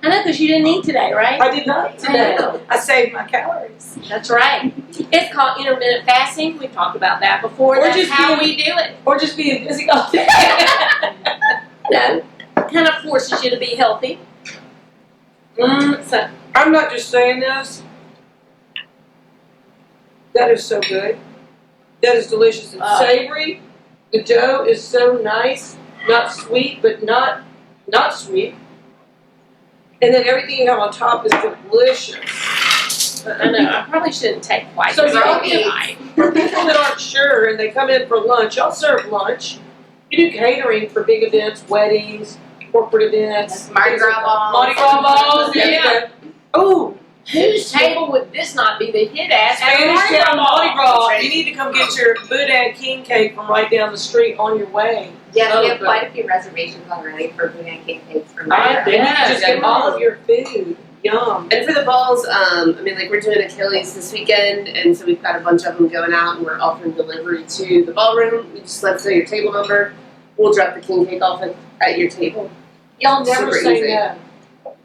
know, because you didn't eat today, right? I did not eat today. I saved my calories. That's right. It's called intermittent fasting. We've talked about that before. That's how we do it. Or just being busy all day. No, kind of forces you to be healthy. So, I'm not just saying this. That is so good. That is delicious and savory. The dough is so nice. Not sweet, but not sweet. And then everything you have on top is delicious. I know. I probably shouldn't take quite so as many. For people that aren't sure and they come in for lunch, y'all serve lunch. You do catering for big events, weddings, corporate events. Mardi Gras balls. Mardi Gras balls, yeah. Oh, whose table would this not be the hit at? Spanish Town Mardi Gras. Right. You need to come get your Boudin king cake from right down the street on your way. Yes, we have quite a few reservations already for Boudin king cakes from there. You just get all of your food. Yum. And for the balls, we're doing Achilles this weekend, and so we've got a bunch of them going out, and we're offering delivery to the ballroom. You just let us know your table number. We'll drop the king cake off at your table. Y'all never Super say easy. no.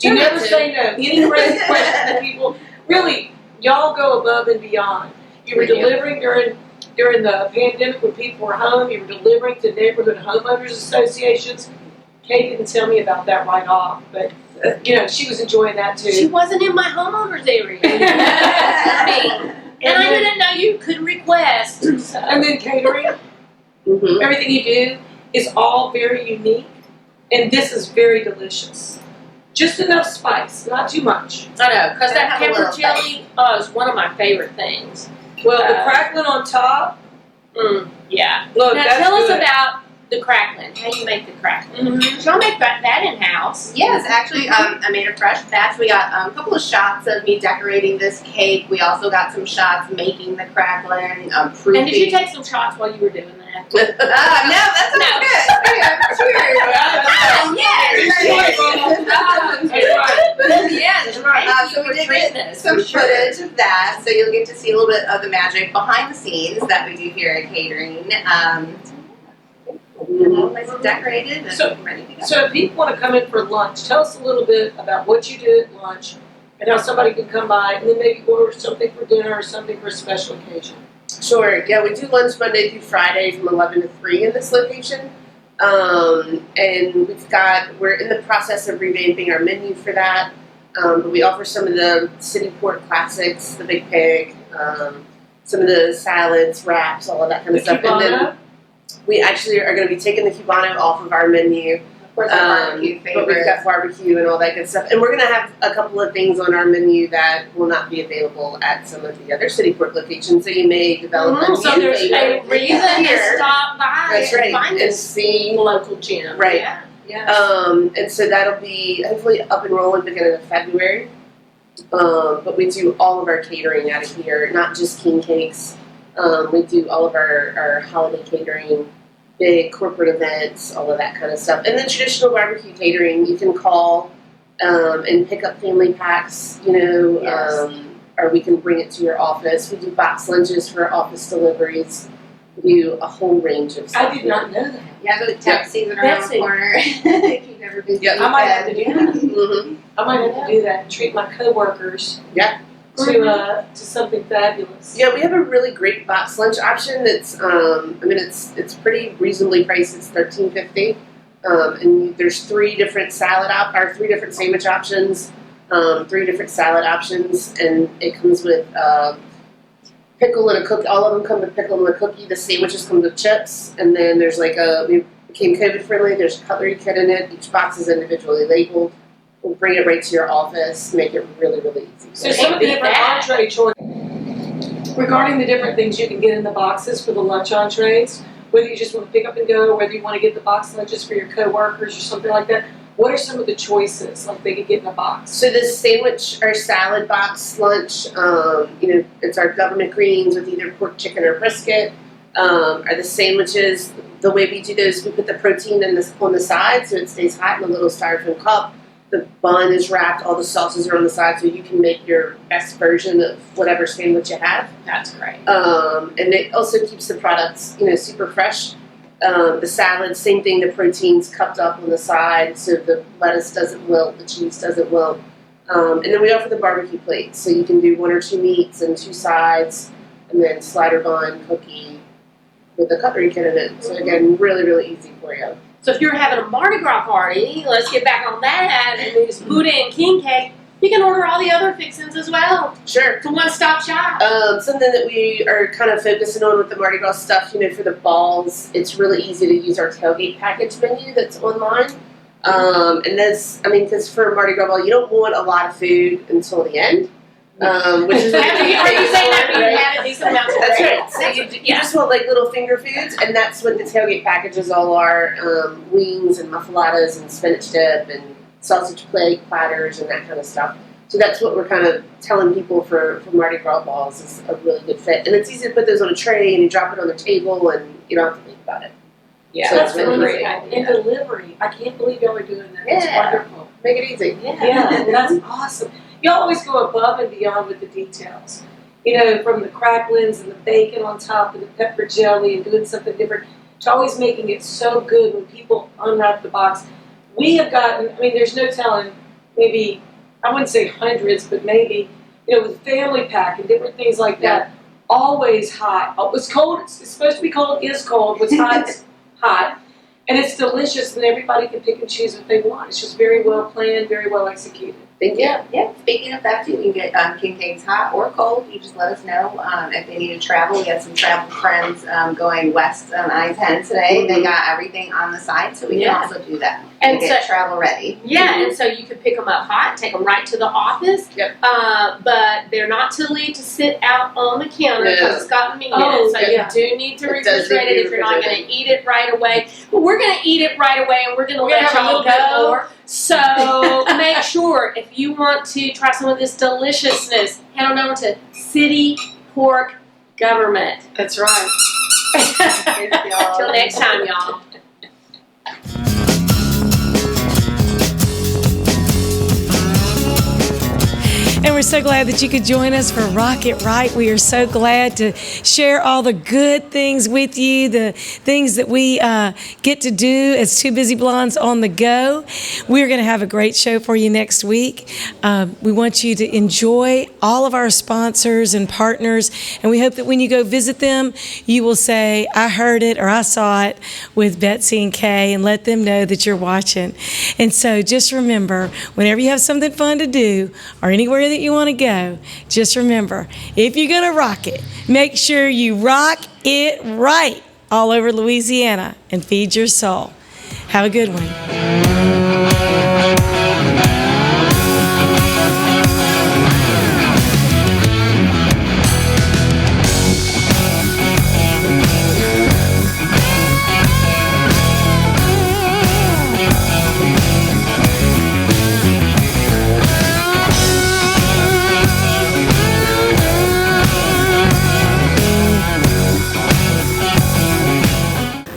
You never say no. Any crazy question that people, really, y'all go above and beyond. You were delivering during the pandemic when people were home. You were delivering to neighborhood homeowners associations. Kate didn't tell me about that right off, but she was enjoying that too. She wasn't in my homeowners area. And I didn't know you could request. And then catering. Everything you do is all very unique, and this is very delicious. Just enough spice, not too much. I know, because that pepper chili is one of my favorite things. Well, the crackling on top. Yeah. Look, now that's tell us good. about the crackling. How you make the crackling? Y'all make that in house? Yes, actually, I made a fresh batch. We got a couple of shots of me decorating this cake. We also got some shots making the crackling, proofing. And did you take some shots while you were doing that? No, that's not good. Yes. So we did get some footage of that, so you'll get to see a little bit of the magic behind the scenes that we do here at Catering. Nice and decorated and ready to go. So if people want to come in for lunch, tell us a little bit about what you do at lunch and how somebody can come by and then maybe order something for dinner or something for a special occasion. Sure. Yeah, we do lunch Monday through Friday from 11 to 3 in this location. And we're in the process of revamping our menu for that. But we offer some of the city port classics, the Big Pig, some of the salads, wraps, all of that kind of stuff. And then we actually are going to be taking the Cubano off of our menu. Of course, our barbecue but we've got barbecue and all that good stuff. And we're going to have a couple of things on our menu that will not be available at some of the other city port locations. So you may develop a so there's a reason to stop by That's and right. find And this see local gym. Right. Yeah. And so that'll be hopefully up and rolling beginning of February. But we do all of our catering out of here, not just king cakes. We do all of our holiday catering, big corporate events, all of that kind of stuff. And then traditional barbecue catering, you can call and pick up family packs, or we can bring it to your office. We do box lunches for office deliveries. We do a whole range of stuff. I did not know that. Yeah, the tax season around the corner. Keep never busy. I might have to do that. I might have to do that and treat my coworkers. To something fabulous. Yeah, we have a really great box lunch option. That's, it's pretty reasonably priced. It's $13.50, and there's three different sandwich options, 3 different salad options, and it comes with pickle and a cookie. All of them come with pickle and a cookie. The sandwiches come with chips, and then there's we became COVID friendly. There's a cutlery kit in it. Each box is individually labeled. We'll bring it right to your office, make it really, really easy. So some of the different entree choices, regarding the different things you can get in the boxes for the lunch entrees, whether you just want to pick up and go, or whether you want to get the box lunches for your coworkers or something like that, what are some of the choices like they could get in a box? So the sandwich or salad box lunch, it's our government greens with either pork, chicken, or brisket. Are the sandwiches, the way we do those, we put the protein on the side so it stays hot in a little styrofoam cup. The bun is wrapped, all the sauces are on the side, so you can make your best version of whatever sandwich you have. That's great. And it also keeps the products, super fresh. The salad, same thing, the protein's cupped up on the side, so the lettuce doesn't wilt, the cheese doesn't wilt. And then we offer the barbecue plate, so you can do 1 or 2 meats and 2 sides, and then slider bun, cookie, with a cutlery kit in it. So again, really, really easy for you. So if you're having a Mardi Gras party, let's get back on that, and there's Boudin king cake, you can order all the other fixings as well. Sure. It's a one-stop shop. Something that we are kind of focusing on with the Mardi Gras stuff, for the balls, it's really easy to use our tailgate package menu that's online. And this, because for a Mardi Gras ball, you don't want a lot of food until the end. Which is are you saying that you have a decent amount of That's right. So you just want little finger foods, and that's what the tailgate packages all are: wings and muffaladas and spinach dip and sausage plate platters and that kind of stuff. So that's what we're kind of telling people for Mardi Gras balls is a really good fit. And it's easy to put those on a tray and you drop it on the table and you don't have to think about it. Yeah, so that's it's really great. easy. And delivery. I can't believe y'all are doing that. It's Yeah. wonderful. Make it easy. Yeah, that's awesome. You always go above and beyond with the details. You know, from the cracklings and the bacon on top and the pepper jelly and doing something different to always making it so good when people unwrap the box. We have gotten, I mean, there's no telling, maybe, I wouldn't say hundreds, but maybe, you know, with family pack and different things like that, always hot. Oh, it's cold, it's supposed to be cold, is cold. What's hot is hot. And it's delicious and everybody can pick and choose what they want. It's just very well planned, very well executed. Yeah. Speaking of that, too, you can get king cakes hot or cold. You just let us know if they need to travel. We have some travel friends going west on I-10 today. They got everything on the side, so we can also do that. And get travel ready. Yeah, and so you could pick them up hot, take them right to the office. But they're not to leave to sit out on the counter because it's got meat in it. So you do need to refrigerate it if you're not going to eat it right away. But we're going to eat it right away, and we're going to let have a go. little bit more. So make sure if you want to try some of this deliciousness, head on over to City Pork Government. That's right. Till next time, y'all. And we're so glad that you could join us for Rock It Right. We are so glad to share all the good things with you, the things that we get to do as two busy blondes on the go. We're going to have a great show for you next week. We want you to enjoy all of our sponsors and partners, and we hope that when you go visit them, you will say, I heard it or I saw it with Betsy and Kay, and let them know that you're watching. And so just remember, whenever you have something fun to do or anywhere that you want to go, just remember, if you're going to rock it, make sure you rock it right all over Louisiana and feed your soul. Have a good one.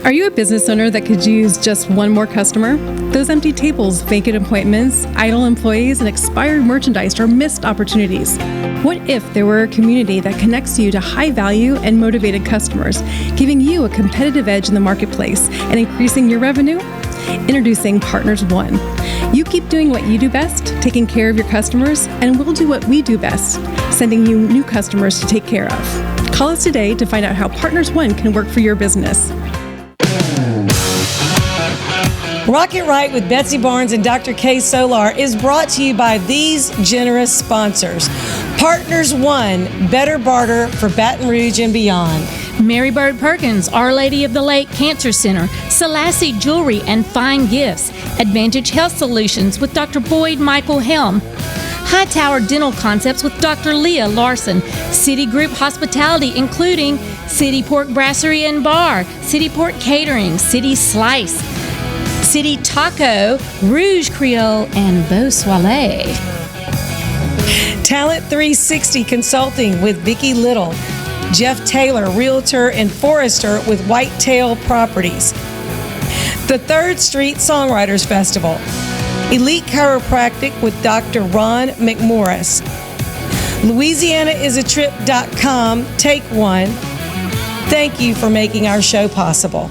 Are you a business owner that could use just one more customer? Those empty tables, vacant appointments, idle employees, and expired merchandise are missed opportunities. What if there were a community that connects you to high-value and motivated customers, giving you a competitive edge in the marketplace and increasing your revenue? Introducing Partners One. You keep doing what you do best, taking care of your customers, and we'll do what we do best, sending you new customers to take care of. Call us today to find out how Partners One can work for your business. Rock It Right with Betsy Barnes and Dr. Kay Solar is brought to you by these generous sponsors. Partners One, better barter for Baton Rouge and beyond. Mary Bird Perkins, Our Lady of the Lake Cancer Center, Selassie Jewelry and Fine Gifts, Advantage Health Solutions with Dr. Boyd Michael Helm, Hightower Dental Concepts with Dr. Leah Larson, City Group Hospitality including City Pork Brasserie and Bar, City Pork Catering, City Slice, City Taco, Rouge Creole, and Beau Soleil. Talent 360 Consulting with Vicki Little. Jeff Taylor, Realtor and Forester with Whitetail Properties. The 3rd Street Songwriters Festival. Elite Chiropractic with Dr. Ron McMorris. LouisianaIsATrip.com. Take one. Thank you for making our show possible.